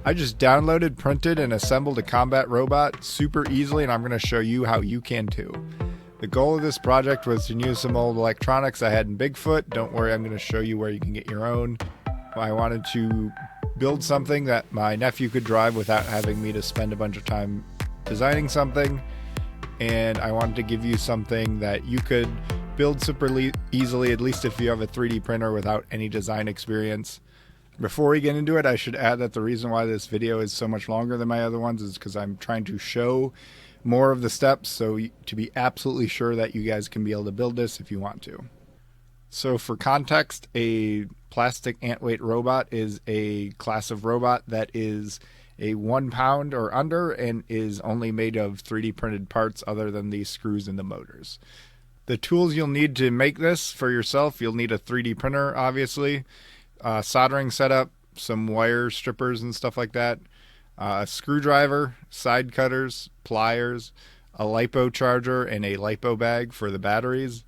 I just downloaded, printed, and assembled a combat robot super easily, and I'm going to show you how you can too. The goal of this project was to use some old electronics I had in Bigfoot. Don't worry, I'm going to show you where you can get your own. I wanted to build something that my nephew could drive without having me to spend a bunch of time designing something, and I wanted to give you something that you could build super easily, at least if you have a 3D printer without any design experience. Before we get into it, I should add that the reason why this video is so much longer than my other ones is because I'm trying to show more of the steps, so to be absolutely sure that you guys can be able to build this if you want to. So for context, a plastic antweight robot is a class of robot that is a 1 pound or under and is only made of 3D printed parts other than the screws and the motors. The tools you'll need to make this for yourself, you'll need a 3D printer, obviously, soldering setup, some wire strippers and stuff like that, a screwdriver, side cutters, pliers, a LiPo charger, and a LiPo bag for the batteries.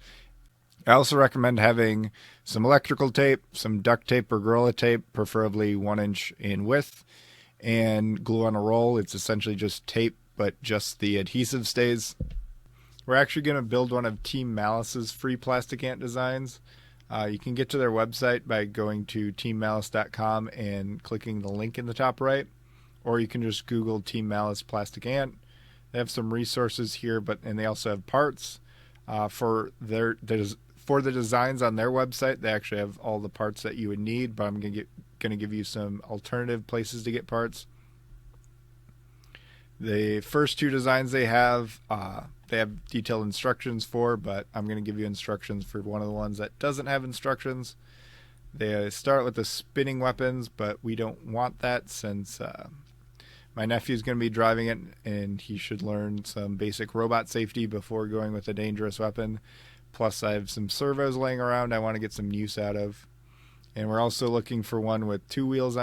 I also recommend having some electrical tape, some duct tape or Gorilla tape, preferably 1 inch in width, and glue on a roll. It's essentially just tape, but just the adhesive stays. We're actually going to build one of Team Malice's free plastic ant designs. You can get to their website by going to teammalice.com and clicking the link in the top right, or you can just Google Team Malice plastic ant. They have some resources here, and they also have parts for the designs on their website. They actually have all the parts that you would need, but I'm going to give you some alternative places to get parts. The first 2 designs they have detailed instructions for, but I'm going to give you instructions for one of the ones that doesn't have instructions. They start with the spinning weapons, but we don't want that since my nephew's going to be driving it, and he should learn some basic robot safety before going with a dangerous weapon. Plus, I have some servos laying around I want to get some use out of. And we're also looking for one with 2 wheels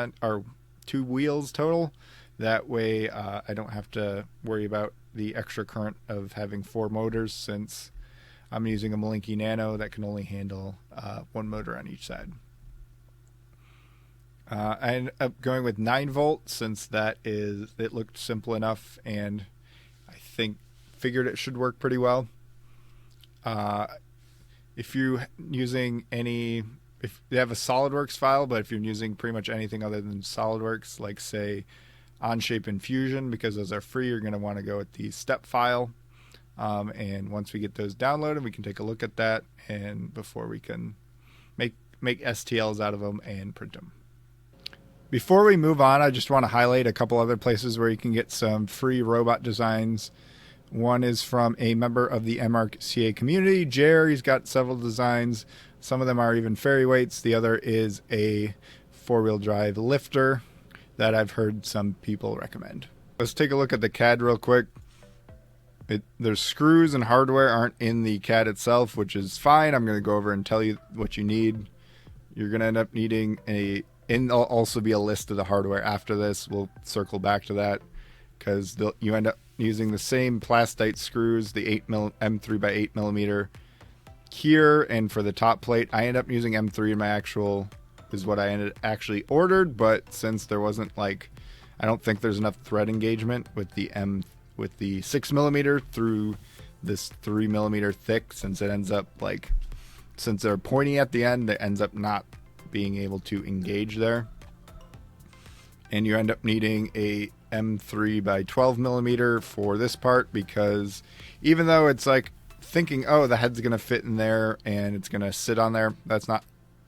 total. That way I don't have to worry about the extra current of having 4 motors, since I'm using a Malice Nano that can only handle 1 motor on each side. I ended up going with 9 volt since it looked simple enough, and I figured it should work pretty well. If you're using if you have a SolidWorks file, but if you're using pretty much anything other than SolidWorks, like say Onshape and Fusion, because those are free, you're going to want to go with the step file. And once we get those downloaded, we can take a look at that, and before we can make STLs out of them and print them. Before we move on, I just want to highlight a couple other places where you can get some free robot designs. One is from a member of the MRCA community, Jer. He's got several designs. Some of them are even fairy weights. The other is a 4-wheel drive lifter that I've heard some people recommend. Let's take a look at the CAD real quick. There's screws and hardware aren't in the CAD itself, which is fine. I'm going to go over and tell you what you need. You're going to end up needing and there'll also be a list of the hardware after this. We'll circle back to that, because you end up using the same plastite screws, the M3 by 8 millimeter here, and for the top plate I end up using M3 in my is what I actually ordered, but since there wasn't I don't think there's enough thread engagement with the 6 millimeter through this 3 millimeter thick, since it ends up since they're pointy at the end, it ends up not being able to engage there, and you end up needing a M3 by 12 millimeter for this part, because even though it's thinking, oh, the head's gonna fit in there and it's gonna sit on there, that's not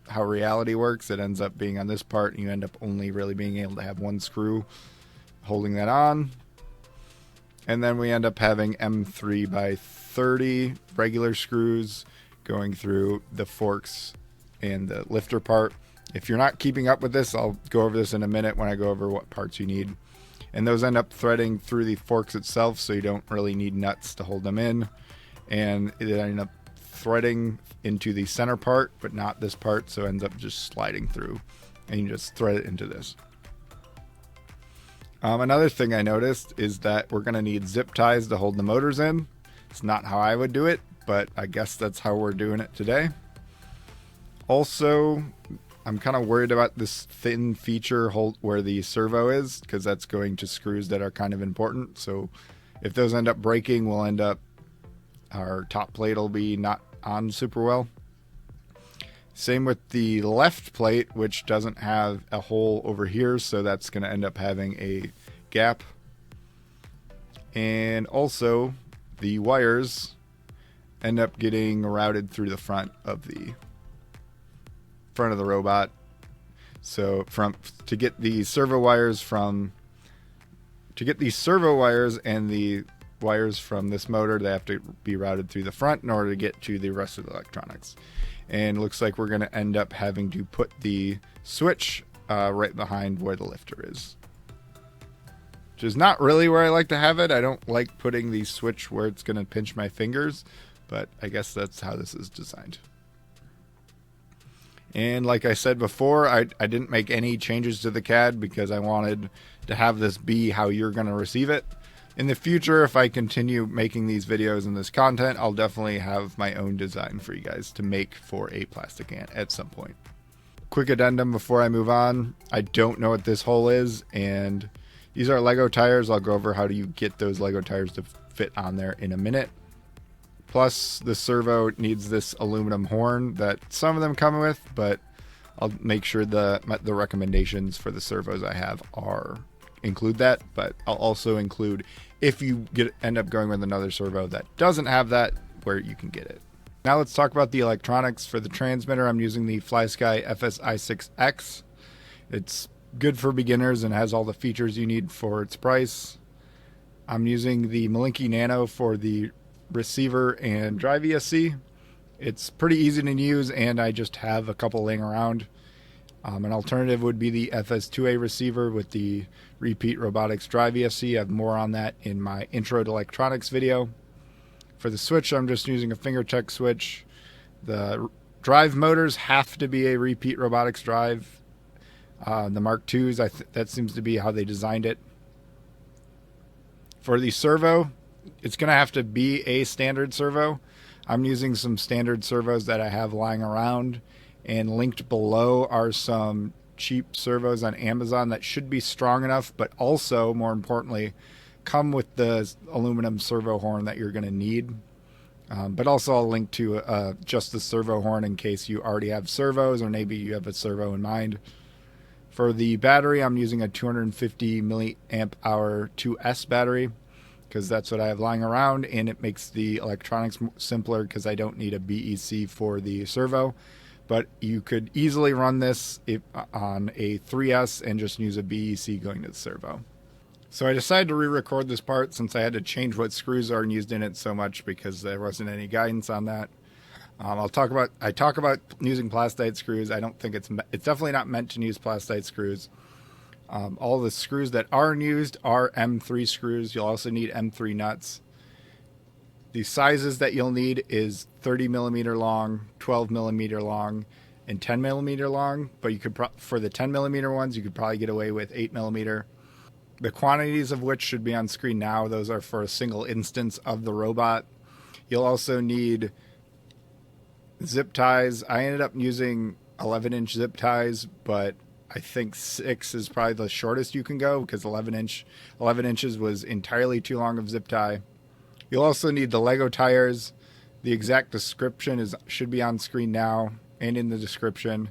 how reality works. It ends up being on this part, and you end up only really being able to have 1 screw holding that on. And then we end up having M3 by 30 regular screws going through the forks and the lifter part. If you're not keeping up with this, I'll go over this in a minute when I go over what parts you need. And those end up threading through the forks itself, so you don't really need nuts to hold them in. And it ends up threading into the center part, but not this part, so it ends up just sliding through, and you just thread it into this. Another thing I noticed is that we're going to need zip ties to hold the motors in. It's not how I would do it, but I guess that's how we're doing it today. Also, I'm kind of worried about this thin feature where the servo is, because that's going to screws that are kind of important. So if those end up breaking, our top plate will be not on super well. Same with the left plate, which doesn't have a hole over here, so that's going to end up having a gap. And also the wires end up getting routed through the front of the robot. So to get the servo wires and the wires from this motor, they have to be routed through the front in order to get to the rest of the electronics. And it looks like we're going to end up having to put the switch right behind where the lifter is, which is not really where I like to have it. I don't like putting the switch where it's going to pinch my fingers, but I guess that's how this is designed. And like I said before, I didn't make any changes to the CAD because I wanted to have this be how you're going to receive it. In the future, if I continue making these videos and this content, I'll definitely have my own design for you guys to make for a plastic ant at some point. Quick addendum before I move on. I don't know what this hole is, and these are Lego tires. I'll go over how do you get those Lego tires to fit on there in a minute. Plus, the servo needs this aluminum horn that some of them come with, but I'll make sure the recommendations for the servos I have include that. But I'll also include, if you end up going with another servo that doesn't have that, where you can get it. Now let's talk about the electronics. For the transmitter, I'm using the FlySky FSi6X. It's good for beginners and has all the features you need for its price. I'm using the Malice Nano for the receiver and drive ESC. It's pretty easy to use, and I just have a couple laying around. An alternative would be the FS2A receiver with the repeat Robotics drive ESC. I have more on that in my intro to electronics video. For the switch, I'm just using a finger check switch. The drive motors have to be a repeat Robotics drive. The Mark IIs, that seems to be how they designed it. For the servo, it's going to have to be a standard servo. I'm using some standard servos that I have lying around, and linked below are some cheap servos on Amazon that should be strong enough, but also, more importantly, come with the aluminum servo horn that you're going to need. But also I'll link to just the servo horn in case you already have servos, or maybe you have a servo in mind. For the battery, I'm using a 250 milliamp hour 2S battery, because that's what I have lying around, and it makes the electronics simpler because I don't need a BEC for the servo. But you could easily run this on a 3S and just use a BEC going to the servo. So I decided to re-record this part since I had to change what screws are used in it so much because there wasn't any guidance on that. I talk about using plastite screws. I don't think it's definitely not meant to use plastite screws. All the screws that are used are M3 screws. You'll also need M3 nuts. The sizes that you'll need is 30 millimeter long, 12 millimeter long, and 10 millimeter long. But you could for the 10 millimeter ones, you could probably get away with 8 millimeter. The quantities of which should be on screen now. Those are for a single instance of the robot. You'll also need zip ties. I ended up using 11-inch zip ties, but I think 6 is probably the shortest you can go because 11 inches was entirely too long of zip tie. You'll also need the Lego tires. The exact description should be on screen now and in the description.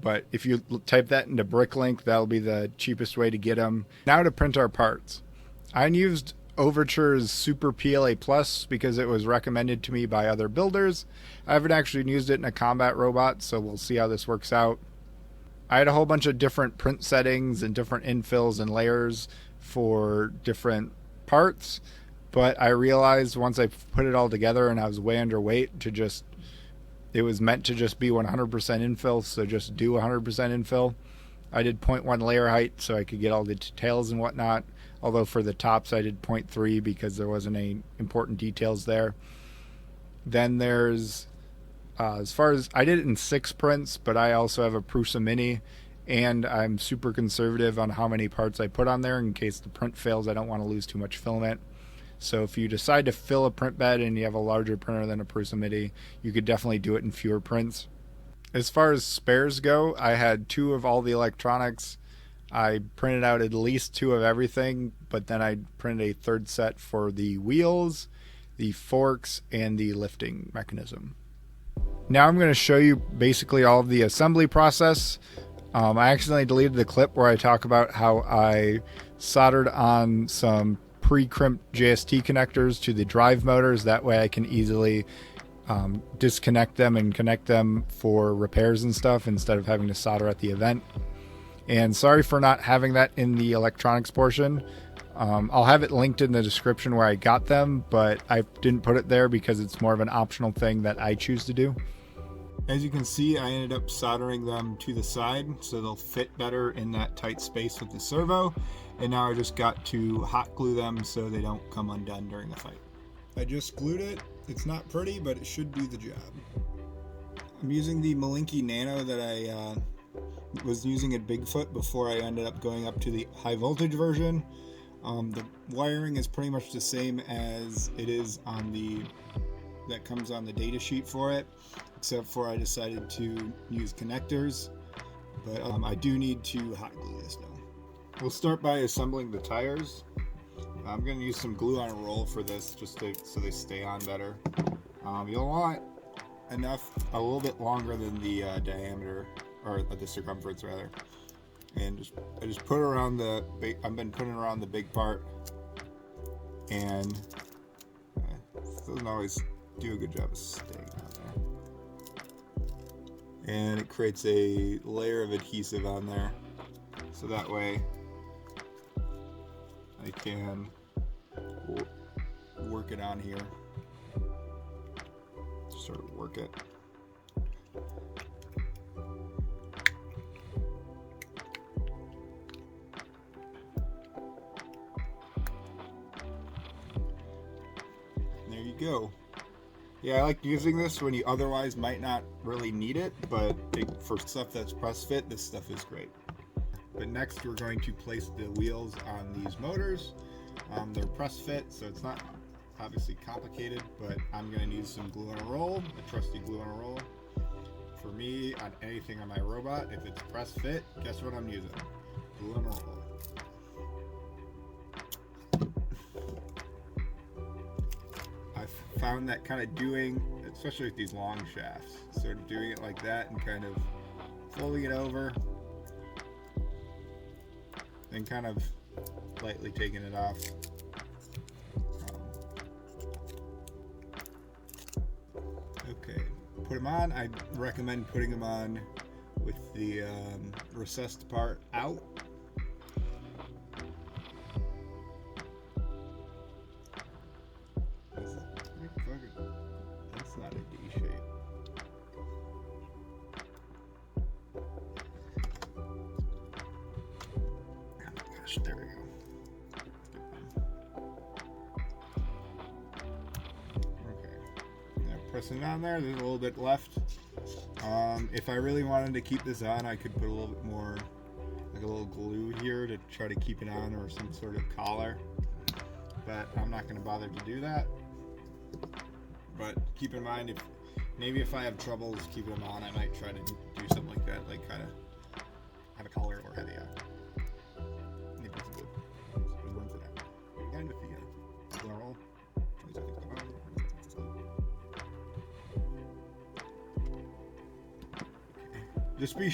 But if you type that into Bricklink, that'll be the cheapest way to get them. Now to print our parts. I used Overture's Super PLA Plus because it was recommended to me by other builders. I haven't actually used it in a combat robot, so we'll see how this works out. I had a whole bunch of different print settings and different infills and layers for different parts, but I realized once I put it all together and I was way underweight it was meant to just be 100% infill, so just do 100% infill. I did 0.1 layer height so I could get all the details and whatnot, although for the tops I did 0.3 because there wasn't any important details there. Then there's, as far as, I did it in 6 prints, but I also have a Prusa Mini, and I'm super conservative on how many parts I put on there in case the print fails. I don't want to lose too much filament. So if you decide to fill a print bed and you have a larger printer than a Prusa Mini, you could definitely do it in fewer prints. As far as spares go, I had 2 of all the electronics. I printed out at least 2 of everything, but then I printed a third set for the wheels, the forks, and the lifting mechanism. Now I'm going to show you basically all of the assembly process. I accidentally deleted the clip where I talk about how I soldered on some pre-crimped JST connectors to the drive motors. That way I can easily disconnect them and connect them for repairs and stuff instead of having to solder at the event. And sorry for not having that in the electronics portion. I'll have it linked in the description where I got them, but I didn't put it there because it's more of an optional thing that I choose to do. As you can see, I ended up soldering them to the side so they'll fit better in that tight space with the servo. And now I just got to hot glue them so they don't come undone during the fight. I just glued it. It's not pretty, but it should do the job. I'm using the Malice Nano that I was using at Bigfoot before I ended up going up to the high voltage version. The wiring is pretty much the same as it is on that comes on the data sheet for it, except for I decided to use connectors, but I do need to hot glue this though. We'll start by assembling the tires. I'm going to use some glue on a roll for this just so they stay on better. You'll want enough, a little bit longer than the diameter, or the circumference rather. And I just put it around I've been putting it around the big part, and it doesn't always do a good job of staying on there. And it creates a layer of adhesive on there, so that way I can work it on here. Sort of work it. There you go. Yeah, I like using this when you otherwise might not really need it, but for stuff that's press fit, this stuff is great. But next we're going to place the wheels on these motors. They're press fit, so it's not obviously complicated, but I'm going to use some glue on a roll, the trusty glue on a roll. For me, on anything on my robot, if it's press fit, guess what I'm using? Glue on a roll. I've found that kind of doing, especially with these long shafts, sort of doing it like that and kind of folding it over, then kind of lightly taking it off. Okay, put them on. I recommend putting them on with the recessed part out. That's not a D shape. Oh my gosh, there we go. Pressing it on there, there's a little bit left. If I really wanted to keep this on, I could put a little bit more, like a little glue here to try to keep it on, or some sort of collar, but I'm not going to bother to do that. But keep in mind, if I have troubles keeping them on, I might try to do something like that, like kind of have a collar or have Just be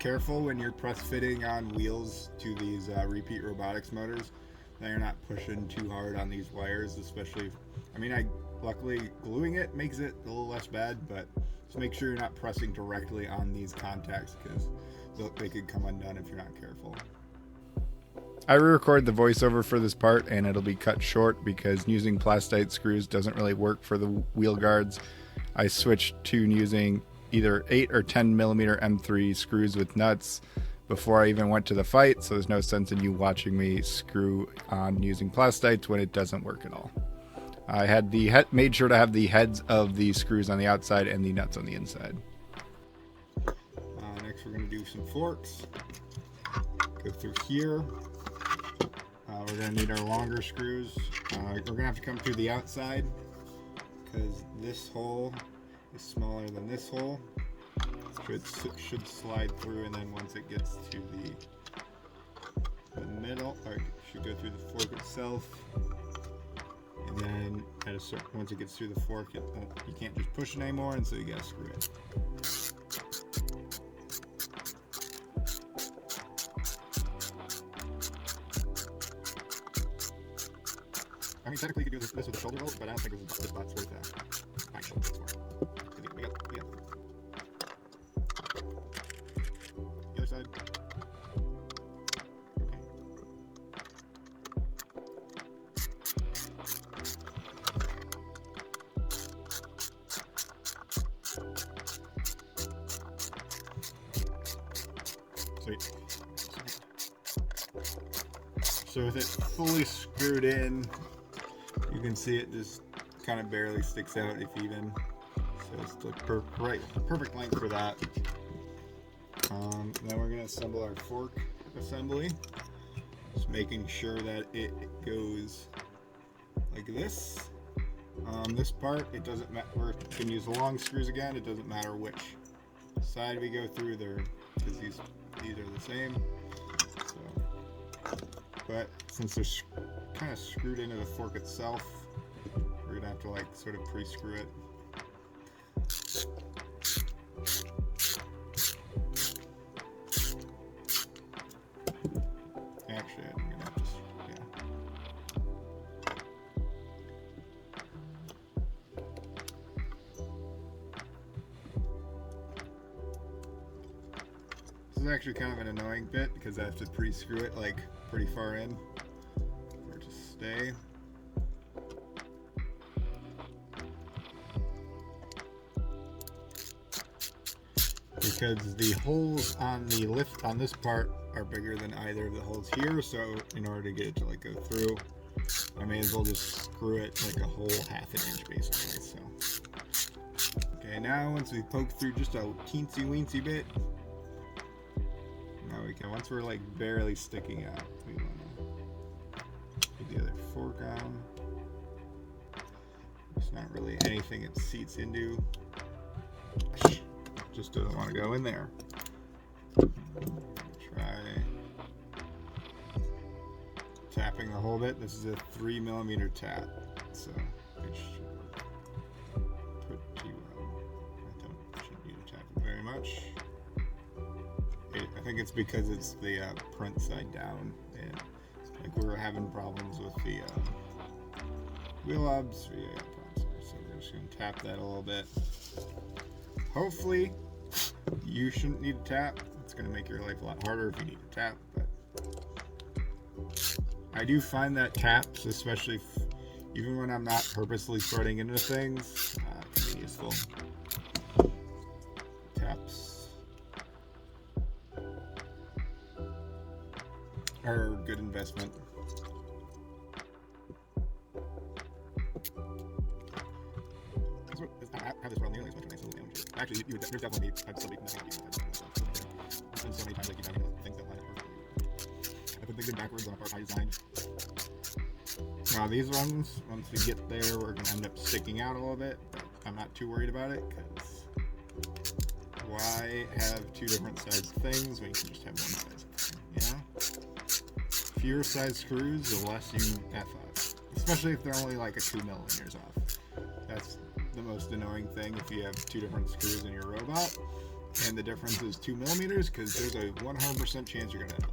careful when you're press fitting on wheels to these repeat robotics motors that you're not pushing too hard on these wires, especially. Luckily gluing it makes it a little less bad, but just make sure you're not pressing directly on these contacts because they could come undone if you're not careful. I re-recorded the voiceover for this part and it'll be cut short because using plastite screws doesn't really work for the wheel guards. I switched to using either 8 or 10 millimeter M3 screws with nuts before I even went to the fight, so there's no sense in you watching me screw on using plastites when it doesn't work at all. I had made sure to have the heads of the screws on the outside and the nuts on the inside. Next we're going to do some forks. Go through here. We're going to need our longer screws. We're going to have to come through the outside because this hole is smaller than this hole. should slide through, and then once it gets to the middle, or it should go through the fork itself, and then at a certain, once it gets through the fork, you can't just push it anymore, and so you gotta screw it. I mean, technically you could do this with a shoulder bolt, but I don't think this bot's worth buying shoulder bolts for. We got the other side. Okay. Sweet. So with it fully screwed in, you can see it just kind of barely sticks out, if even. So it's the perfect length for that. Then we're going to assemble our fork assembly. Just making sure that it goes like this. This part, it doesn't matter. We can use the long screws again. It doesn't matter which side we go through there, because these are the same. So, but since they're kind of screwed into the fork itself, we're gonna have to like sort of pre-screw it. Actually, I'm gonna have to, yeah. This is actually kind of an annoying bit because I have to pre-screw it like pretty far in for it to stay. Because the holes on the lift on this part are bigger than either of the holes here, so in order to get it to like go through, I may as well just screw it like a whole half an inch basically. So okay, now once we poke through just a teensy weensy bit, now we can, once we're like barely sticking out, we want to put the other fork on. There's not really anything it seats into. Just doesn't want to go in there. Try tapping the whole bit. This is a 3mm tap, so it should work pretty well. Shouldn't need to tap it very much. I think it's because it's the print side down, and like we were having problems with the wheel hubs. So we're just gonna tap that a little bit. Hopefully, you shouldn't need to tap. It's going to make your life a lot harder if you need to tap. But I do find that taps, especially even when I'm not purposely threading into things, can be useful. Taps are a good investment. I have this problem nearly as much as I still damage it. Actually, there's definitely I'd still be nothing to do with it. There's been so many times like you know things don't line up perfectly. I put things in backwards on a part I designed. Now these ones, once we get there, we're gonna end up sticking out a little bit, but I'm not too worried about it because why have two different size things when you can just have one size thing, you know? Fewer size screws, the less you F up. Especially if they're only like a 2mm off. That's the most annoying thing if you have two different screws in your robot and the difference is 2mm, because there's a 100% chance you're gonna end up.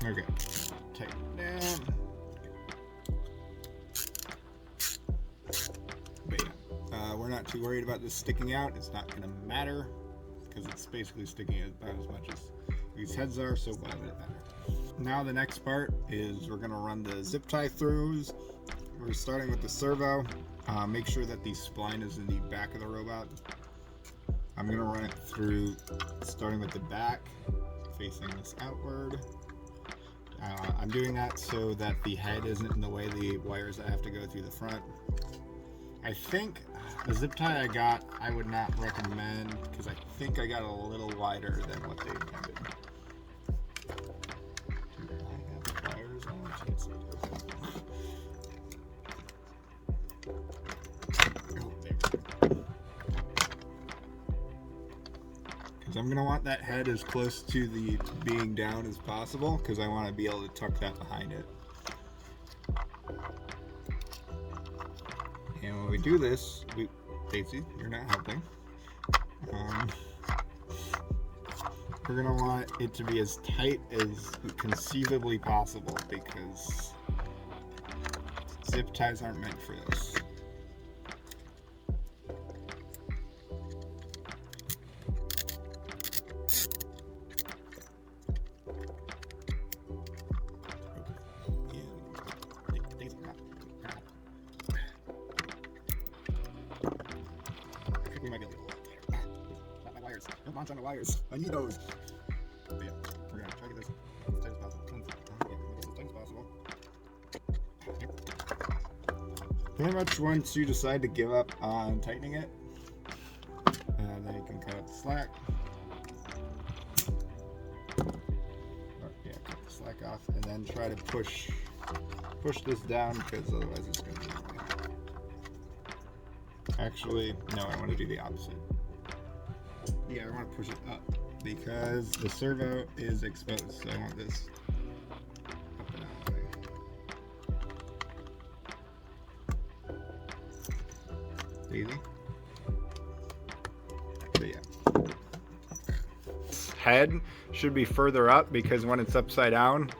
Okay, tighten it down. But yeah, we're not too worried about this sticking out. It's not gonna matter because it's basically sticking about as much as these heads are, so why would it matter? Now the next part is we're gonna run the zip tie throughs. We're starting with the servo. Make sure that the spline is in the back of the robot. I'm gonna run it through, starting with the back, facing this outward. I'm doing that so that the head isn't in the way of the wires that have to go through the front. I think the zip tie I got, I would not recommend because I think I got a little wider than what they intended. I'm gonna want that head as close to the being down as possible because I want to be able to tuck that behind it. And when we do this, Daisy, you're not helping. We're gonna want it to be as tight as conceivably possible because zip ties aren't meant for this. We might be a little tighter. Not my wires. Don't launch on the wires. I need those. But yeah, we're gonna try to get this as tight as possible. As tight as possible. Pretty much once you decide to give up on tightening it, then you can cut out the slack. Cut the slack off, and then try to push this down because otherwise it's gonna be in the way. Actually, no, I want to do the opposite. Yeah, I want to push it up because the servo is exposed, so I want this up and out of the way. Daisy? But yeah. Head should be further up because when it's upside down,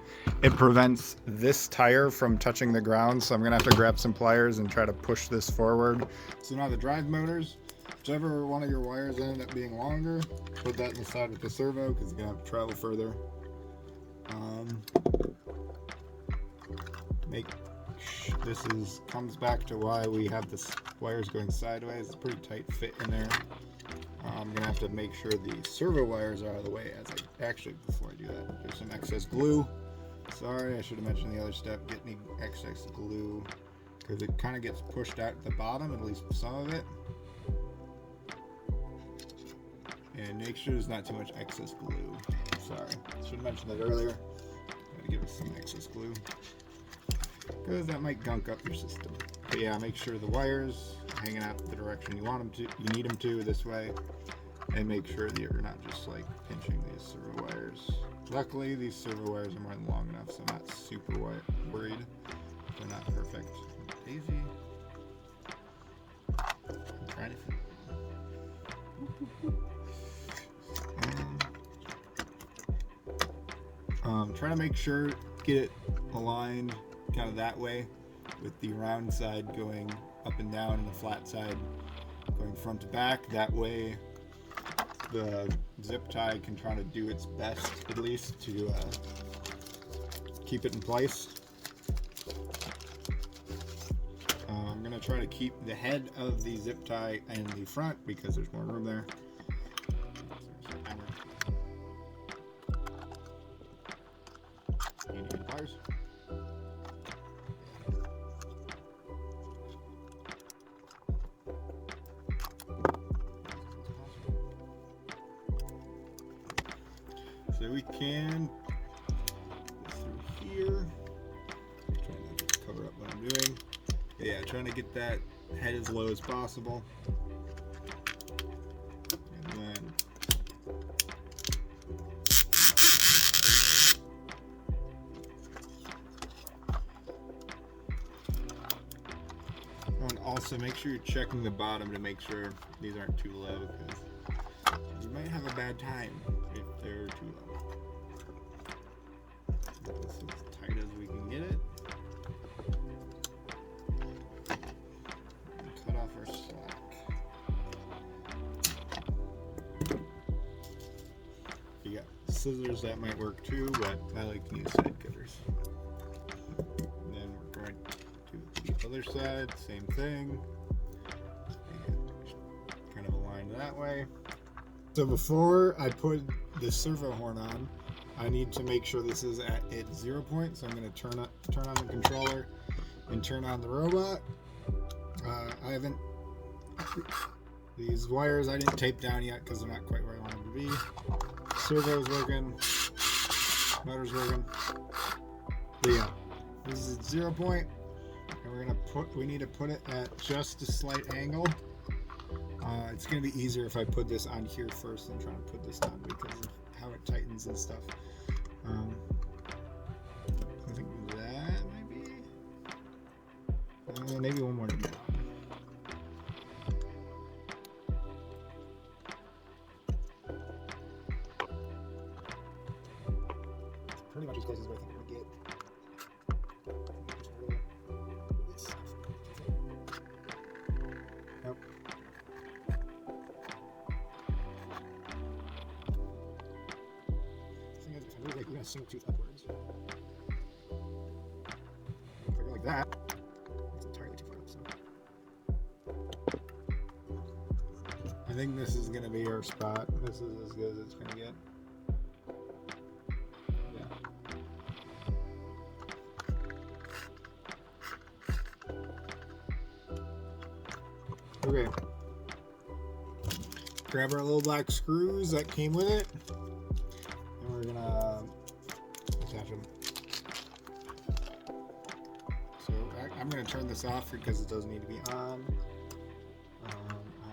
it prevents this tire from touching the ground, so I'm gonna have to grab some pliers and try to push this forward. So now the drive motors, whichever one of your wires ended up being longer, put that in the side of the servo because you're gonna have to travel further. Comes back to why we have this wires going sideways. It's a pretty tight fit in there. I'm gonna have to make sure the servo wires are out of the way before I do that. There's some excess glue. Sorry, I should have mentioned the other step. Get any excess glue because it kind of gets pushed out at the bottom, at least some of it. And make sure there's not too much excess glue. Sorry, should have mentioned that earlier. Gotta give it some excess glue because that might gunk up your system. But yeah, make sure the wires are hanging out the direction you want them to. You need them to this way, and make sure that you're not just like pinching these servo wires. Luckily, these servo wires are more than long enough, so I'm not super worried. They're not perfect. Daisy. I'm trying to trying to make sure, get it aligned kind of that way, with the round side going up and down and the flat side going front to back. That way, the zip tie can try to do its best, at least, to keep it in place. I'm going to try to keep the head of the zip tie in the front because there's more room there. You need pliers. So we can go through here. I'm trying not to cover up what I'm doing. Yeah, trying to get that head as low as possible. And then and also make sure you're checking the bottom to make sure these aren't too low because you might have a bad time if they're too low. Get this as tight as we can get it. And cut off our slack. If you got scissors, that might work too, but I like to use side cutters. And then we're going to the other side, same thing. And kind of align that way. So before I put the servo horn on, I need to make sure this is at its 0 point. So I'm going to turn on the controller and turn on the robot. These wires I didn't tape down yet because they're not quite where I want them to be. Servo's working, motor's working. But yeah, this is at 0 point, and we need to put it at just a slight angle. It's going to be easier if I put this on here first than trying to put this on because of how it tightens and stuff. I think that might be... maybe one more down. Pretty much as close as I think I'm going to get. Nope. Thing is, if I really like, we're going to single tooth upwards. If I go like that, it's entirely too far up, so. I think this is going to be our spot. This is as good as it's going to get. Okay, grab our little black screws that came with it, and we're gonna attach them. So I'm gonna turn this off because it doesn't need to be on.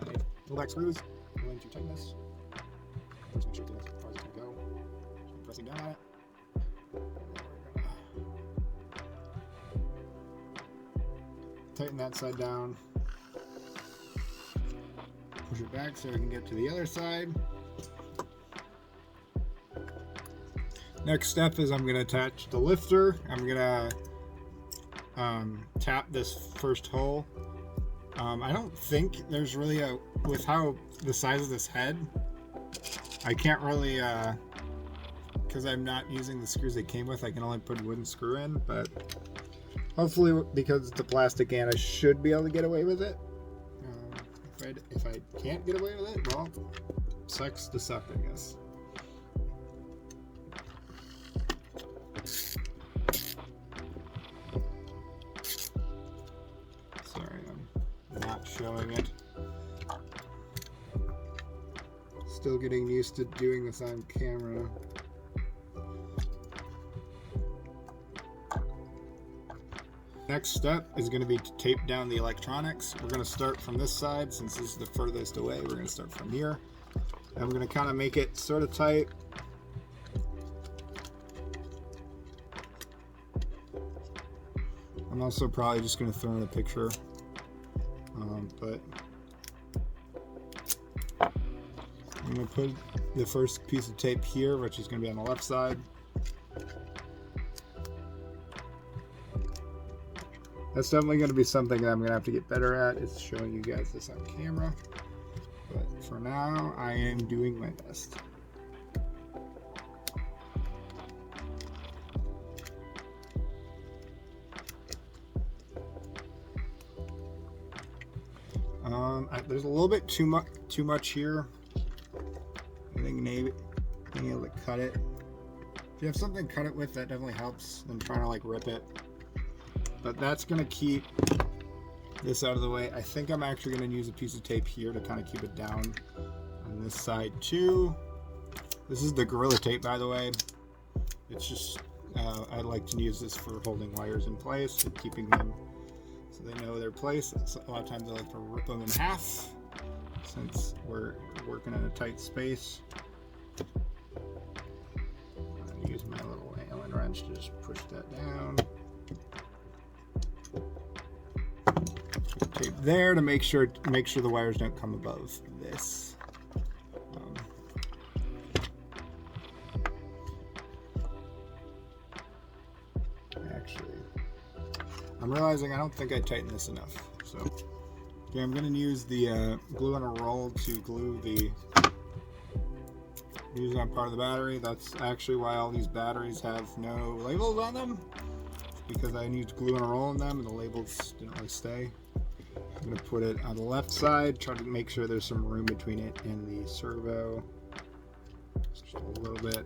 Little black screws, I'm going to tighten this. Just make sure it's as far as it's gonna go. So I'm pressing down on it. Tighten that side down. Push it back so we can get to the other side. Next step is I'm going to attach the lifter. I'm going to tap this first hole. I don't think there's really a, with how the size of this head, I can't really, because I'm not using the screws they came with, I can only put a wooden screw in, but hopefully because it's a plastic and I should be able to get away with it. If I can't get away with it, well, sucks to suck, I guess. Sorry, I'm not showing it. Still getting used to doing this on camera. Next step is going to be to tape down the electronics. We're going to start from this side since this is the furthest away. We're going to start from here. And we're going to kind of make it sort of tight. I'm also probably just going to throw in a picture. But I'm going to put the first piece of tape here, which is going to be on the left side. That's definitely going to be something that I'm going to have to get better at, is showing you guys this on camera. But for now, I am doing my best. There's a little bit too much here. I think maybe being able to cut it. If you have something to cut it with, that definitely helps than trying to like rip it. But that's going to keep this out of the way. I think I'm actually going to use a piece of tape here to kind of keep it down on this side too. This is the Gorilla Tape, by the way. It's just, I like to use this for holding wires in place and keeping them so they know their place. So a lot of times I like to rip them in half since we're working in a tight space. I'm going to use my little Allen wrench to just push that down. Tape there to make sure the wires don't come above this. Actually, I'm realizing I don't think I tightened this enough. So, okay, I'm going to use the glue on a roll to glue the using on part of the battery. That's actually why all these batteries have no labels on them, because I used glue on a roll in them and the labels didn't really stay. I'm going to put it on the left side, try to make sure there's some room between it and the servo. Just a little bit.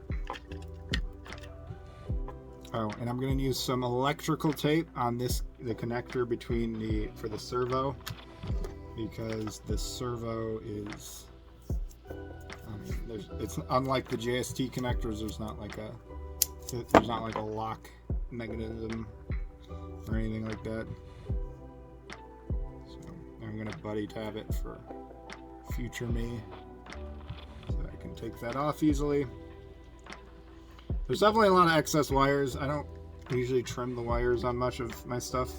Oh, and I'm going to use some electrical tape on the connector between for the servo, because the servo is, it's unlike the JST connectors. There's not like a lock mechanism or anything like that. So I'm going to buddy tab it for future me. So I can take that off easily. There's definitely a lot of excess wires. I don't usually trim the wires on much of my stuff.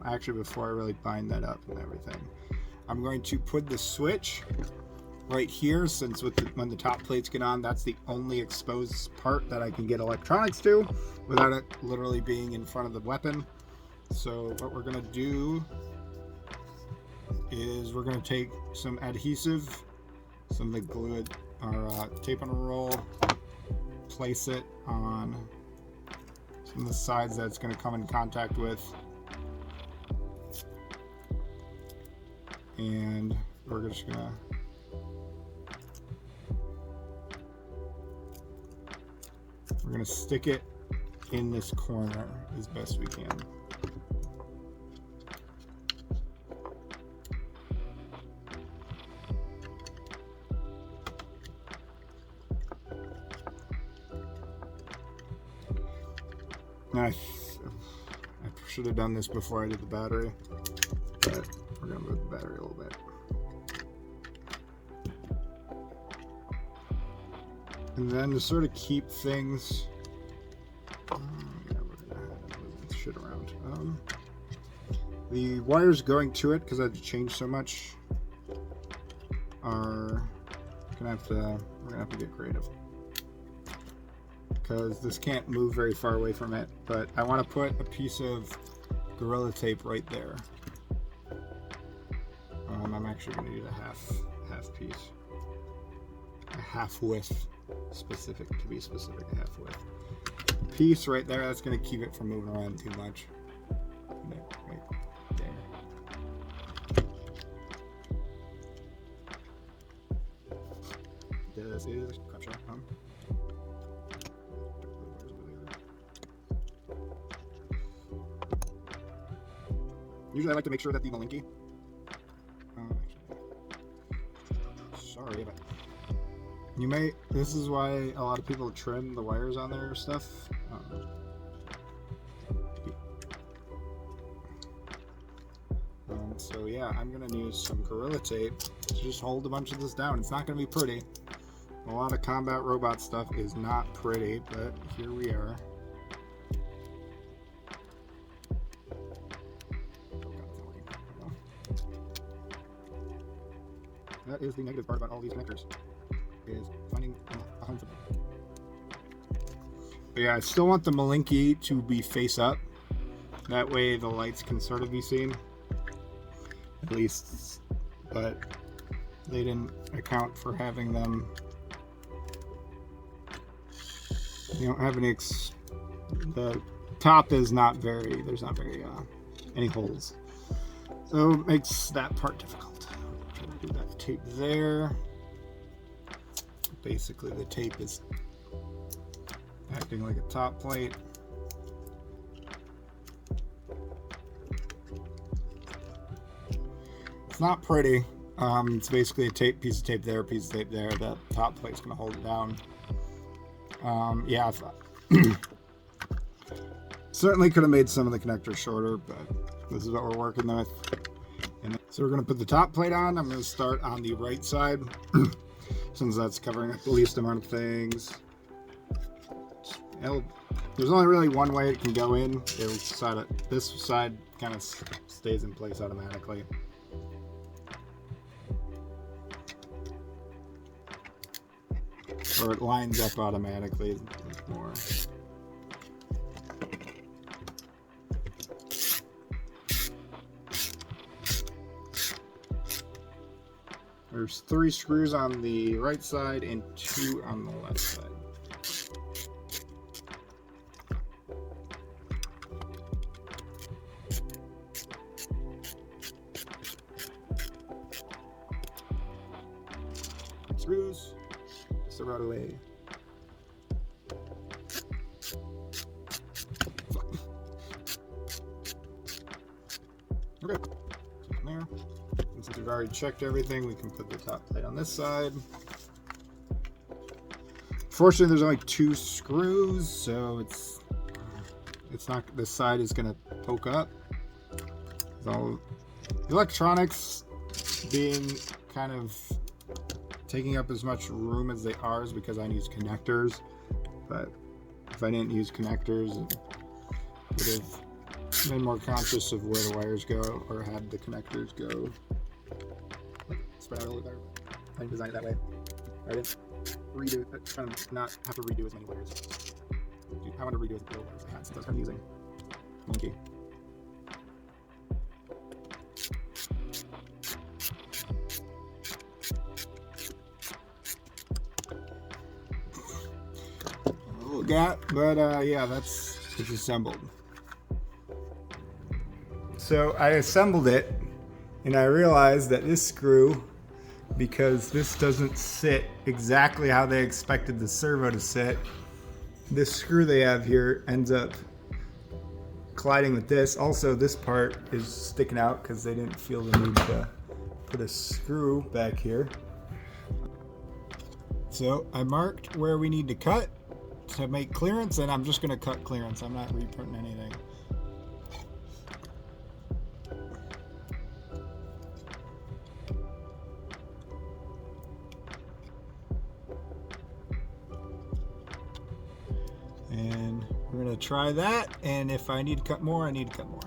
Actually, before I really bind that up and everything. I'm going to put the switch right here, since when the top plates get on, that's the only exposed part that I can get electronics to without it literally being in front of the weapon. So what we're going to do is we're going to take some adhesive, some of the glue or tape on a roll, place it on some of the sides that it's going to come in contact with, and we're just going to stick it in this corner as best we can. I should have done this before I did the battery, but we're going to move the battery a little bit. And then to sort of keep things, yeah, we're going to move shit around. The wires going to it, because I had to change so much, we're gonna have to get creative, because this can't move very far away from it. But I want to put a piece of Gorilla Tape right there. I'm actually going to use a half piece, a half width, to be specific, a half width piece right there. That's going to keep it from moving around too much. Right there. This is crap shot. Usually I like to make sure that the Malice, sorry, but this is why a lot of people trim the wires on their stuff. So yeah, I'm gonna use some Gorilla Tape to just hold a bunch of this down. It's not gonna be pretty. A lot of combat robot stuff is not pretty, but here we are. That is the negative part about all these connectors, is finding a home for them. But yeah, I still want the Malice to be face up. That way the lights can sort of be seen, at least. But they didn't account for having them. You don't have any. The top is not very. There's not very any holes, so it makes that part difficult. Do that tape there. Basically the tape is acting like a top plate. It's not pretty. It's basically a piece of tape there, piece of tape there. That top plate's gonna hold it down. Yeah, certainly could have made some of the connectors shorter, but this is what we're working with. So we're going to put the top plate on. I'm going to start on the right side since that's covering up the least amount of things. There's only really one way it can go in. This side kind of stays in place automatically. Or it lines up automatically more. There's 3 screws on the right side and 2 on the left side. Screws, Servo away. Okay, so from there. And since we've already checked everything, we can put the top plate on this side. Fortunately, there's only 2 screws, so it's not, this side is going to poke up. So electronics being kind of taking up as much room as they are is because I use connectors. But if I didn't use connectors, I would have been more conscious of where the wires go, or had the connectors go spiral. I designed it that way. I didn't redo it, trying to not have to redo as many layers. I want to redo as many layers as I had, since I was kind of using monkey. But yeah, it's assembled. So I assembled it, and I realized that this screw, because this doesn't sit exactly how they expected the servo to sit, this screw they have here ends up colliding with this. Also, this part is sticking out because they didn't feel the need to put a screw back here. So I marked where we need to cut to make clearance, and I'm just going to cut clearance. I'm not reprinting anything. And we're going to try that, and if I need to cut more, I need to cut more.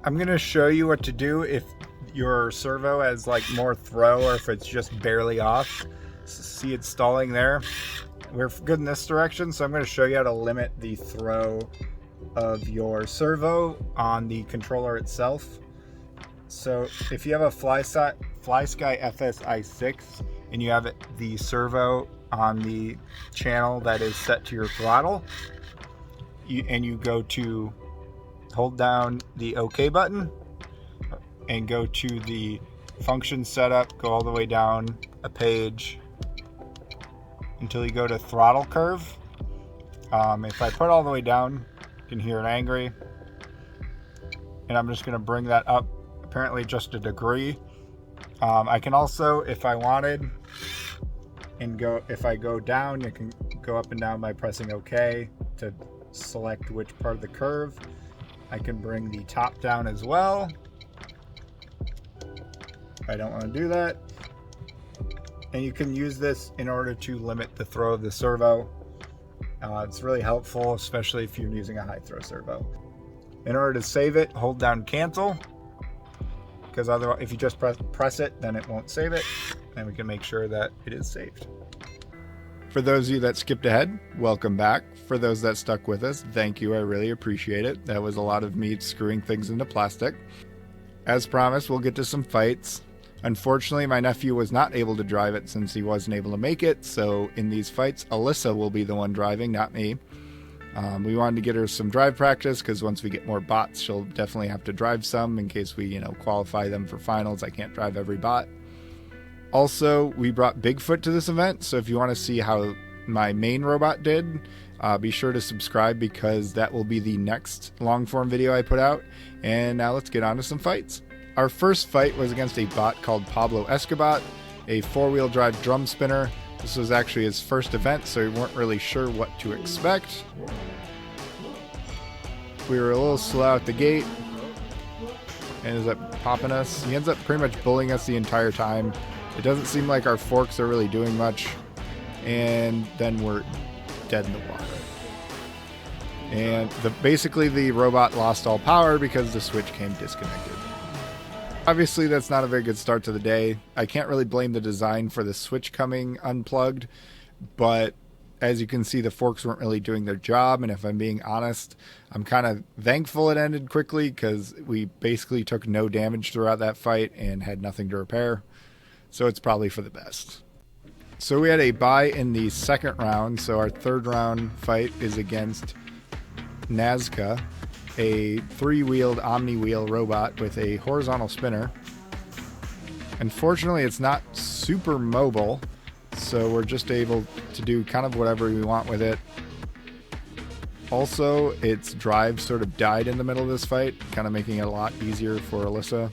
I'm going to show you what to do if your servo has like more throw, or if it's just barely off. See it stalling there? We're good in this direction, so I'm going to show you how to limit the throw of your servo on the controller itself. So if you have a FlySky FSi6 and you have the servo on the channel that is set to your throttle, and you go to hold down the OK button and go to the function setup, go all the way down a page until you go to throttle curve. If I put all the way down, you can hear it angry. And I'm just going to bring that up, apparently just a degree. I can also, if I wanted, if I go down, you can go up and down by pressing OK to select which part of the curve. I can bring the top down as well. I don't want to do that. And you can use this in order to limit the throw of the servo. It's really helpful, especially if you're using a high throw servo. In order to save it, hold down cancel, because otherwise, if you just press it, then it won't save it, and we can make sure that it is saved. For those of you that skipped ahead, welcome back. For those that stuck with us, thank you. I really appreciate it. That was a lot of me screwing things into plastic. As promised, we'll get to some fights. Unfortunately, my nephew was not able to drive it since he wasn't able to make it, so in these fights, Alyssa will be the one driving, not me. We wanted to get her some drive practice, because once we get more bots, she'll definitely have to drive some in case we, qualify them for finals. I can't drive every bot. Also, we brought Bigfoot to this event, so if you want to see how my main robot did, be sure to subscribe, because that will be the next long-form video I put out. And now let's get on to some fights. Our first fight was against a bot called Pablo Escobar, a four-wheel drive drum spinner. This was actually his first event, so we weren't really sure what to expect. We were a little slow at the gate, and ends up popping us. He ends up pretty much bullying us the entire time. It doesn't seem like our forks are really doing much, and then we're dead in the water. And basically the robot lost all power because the switch came disconnected. Obviously, that's not a very good start to the day. I can't really blame the design for the switch coming unplugged, but as you can see, the forks weren't really doing their job, and if I'm being honest, I'm kind of thankful it ended quickly, because we basically took no damage throughout that fight and had nothing to repair, so it's probably for the best. So we had a bye in the second round, so our third round fight is against Nazca, a three-wheeled omni-wheel robot with a horizontal spinner. Unfortunately, it's not super mobile, so we're just able to do kind of whatever we want with it. Also, its drive sort of died in the middle of this fight, kind of making it a lot easier for Alyssa.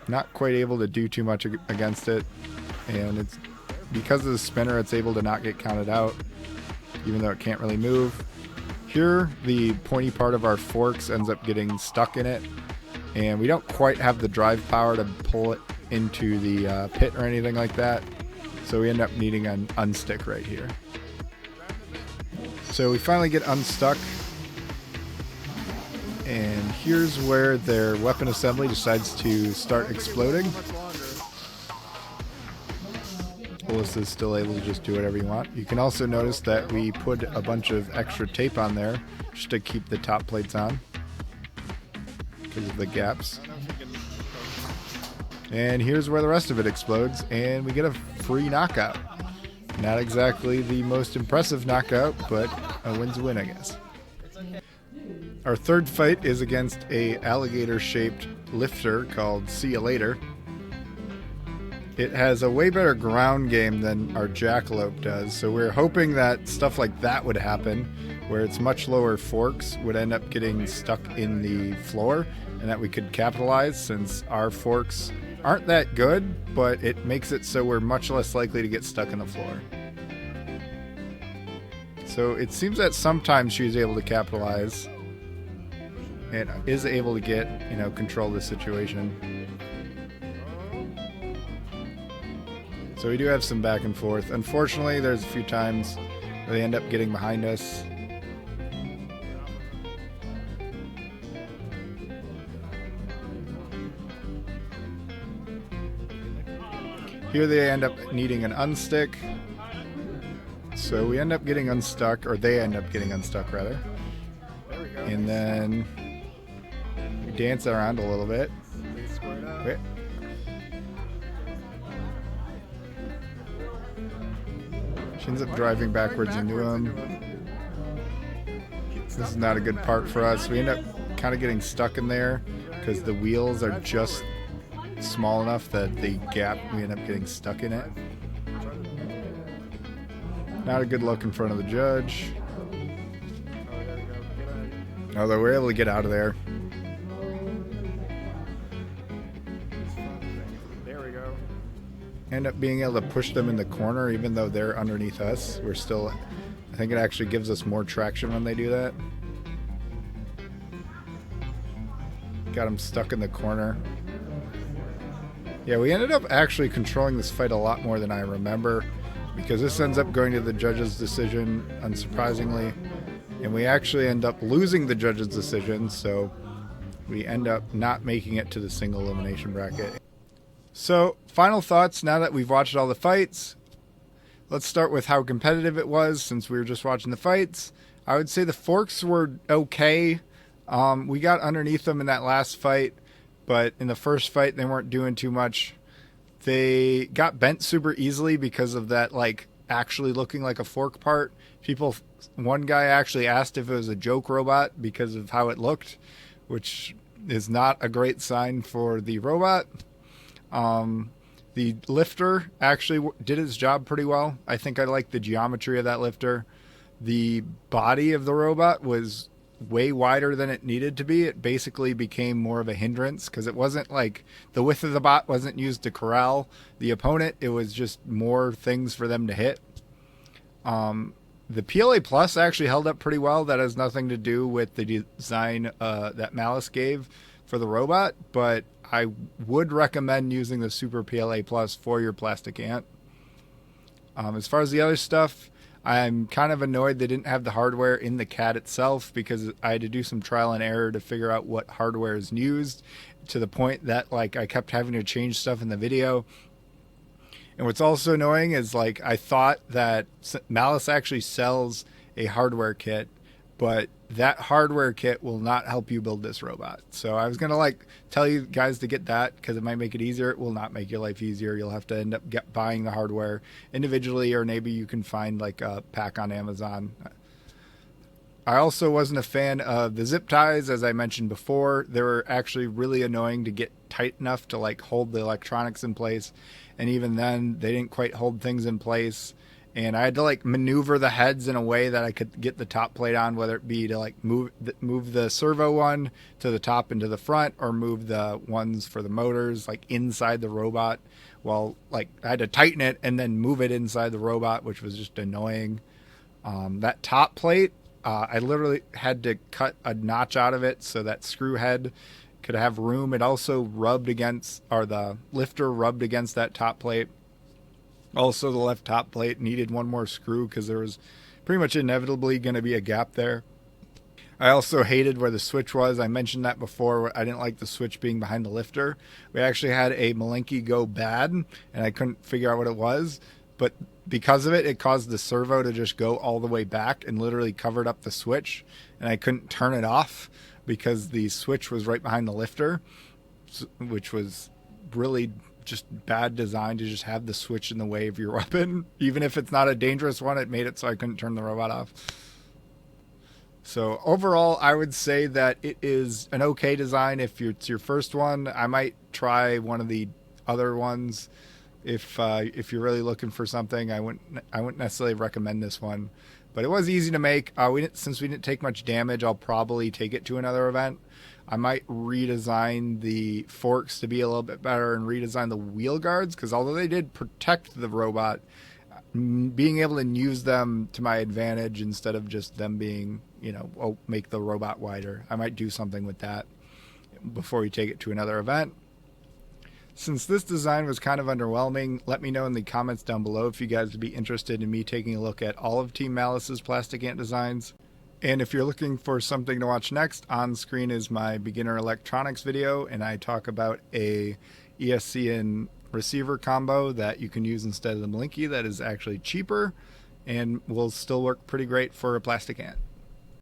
Not quite able to do too much against it, and it's because of the spinner, it's able to not get counted out, even though it can't really move. Here, the pointy part of our forks ends up getting stuck in it, and we don't quite have the drive power to pull it into the pit or anything like that, so we end up needing an unstick right here. So we finally get unstuck, and here's where their weapon assembly decides to start exploding. Malice is still able to just do whatever you want. You can also notice that we put a bunch of extra tape on there just to keep the top plates on because of the gaps. And here's where the rest of it explodes, and we get a free knockout. Not exactly the most impressive knockout, but a win's a win, I guess. Our third fight is against a alligator-shaped lifter called See Ya Later. It has a way better ground game than our jackalope does, so we're hoping that stuff like that would happen, where its much lower forks would end up getting stuck in the floor, and that we could capitalize since our forks aren't that good, but it makes it so we're much less likely to get stuck in the floor. So it seems that sometimes she's able to capitalize and is able to get, control the situation. So we do have some back and forth. Unfortunately, there's a few times where they end up getting behind us. Here they end up needing an unstick. So we end up getting unstuck, or they end up getting unstuck rather. And then we dance around a little bit. Wait. She ends up driving backwards into him. This is not a good part for us. We end up kind of getting stuck in there because the wheels are just small enough that the gap, we end up getting stuck in it. Not a good look in front of the judge. Although we're able to get out of there. There we go. End up being able to push them in the corner even though they're underneath us. We're still, I think it actually gives us more traction when they do that. Got them stuck in the corner. Yeah, we ended up actually controlling this fight a lot more than I remember, because this ends up going to the judge's decision, unsurprisingly, and we actually end up losing the judge's decision, so we end up not making it to the single elimination bracket. So, final thoughts now that we've watched all the fights. Let's start with how competitive it was, since we were just watching the fights. I would say the forks were okay. We got underneath them in that last fight, but in the first fight they weren't doing too much. They got bent super easily because of that, actually looking like a fork part. One guy actually asked if it was a joke robot because of how it looked, which is not a great sign for the robot. The lifter actually did its job pretty well. I think I like the geometry of that lifter. The body of the robot was way wider than it needed to be. It basically became more of a hindrance because it wasn't like the width of the bot wasn't used to corral the opponent. It was just more things for them to hit. The PLA Plus actually held up pretty well. That has nothing to do with the design that Malice gave for the robot, but I would recommend using the Super PLA Plus for your plastic ant. As far as the other stuff, I'm kind of annoyed they didn't have the hardware in the CAD itself, because I had to do some trial and error to figure out what hardware is used, to the point that I kept having to change stuff in the video. And what's also annoying is I thought that Malice actually sells a hardware kit, but that hardware kit will not help you build this robot. So I was going to tell you guys to get that because it might make it easier. It will not make your life easier. You'll have to end up buying the hardware individually, or maybe you can find a pack on Amazon. I also wasn't a fan of the zip ties, as I mentioned before. They were actually really annoying to get tight enough to hold the electronics in place. And even then, they didn't quite hold things in place. And I had to maneuver the heads in a way that I could get the top plate on, whether it be to move the servo one to the top and to the front, or move the ones for the motors inside the robot. Well, I had to tighten it and then move it inside the robot, which was just annoying. That top plate, I literally had to cut a notch out of it so that screw head could have room. It also rubbed against, or the lifter rubbed against that top plate. Also, the left top plate needed one more screw because there was pretty much inevitably going to be a gap there. I also hated where the switch was. I mentioned that before. I didn't like the switch being behind the lifter. We actually had a Malice go bad, and I couldn't figure out what it was. But because of it, it caused the servo to just go all the way back and literally covered up the switch. And I couldn't turn it off because the switch was right behind the lifter, which was really just bad design to just have the switch in the way of your weapon. Even if it's not a dangerous one, it made it so I couldn't turn the robot off. So overall, I would say that it is an okay design. If it's your first one, I might try one of the other ones. If you're really looking for something, I wouldn't necessarily recommend this one. But it was easy to make. Since we didn't take much damage, I'll probably take it to another event. I might redesign the forks to be a little bit better and redesign the wheel guards, because although they did protect the robot, being able to use them to my advantage instead of just them being, make the robot wider. I might do something with that before we take it to another event. Since this design was kind of underwhelming, let me know in the comments down below if you guys would be interested in me taking a look at all of Team Malice's plastic ant designs. And if you're looking for something to watch next, on screen is my beginner electronics video, and I talk about a ESC and receiver combo that you can use instead of the Malice that is actually cheaper and will still work pretty great for a plastic ant.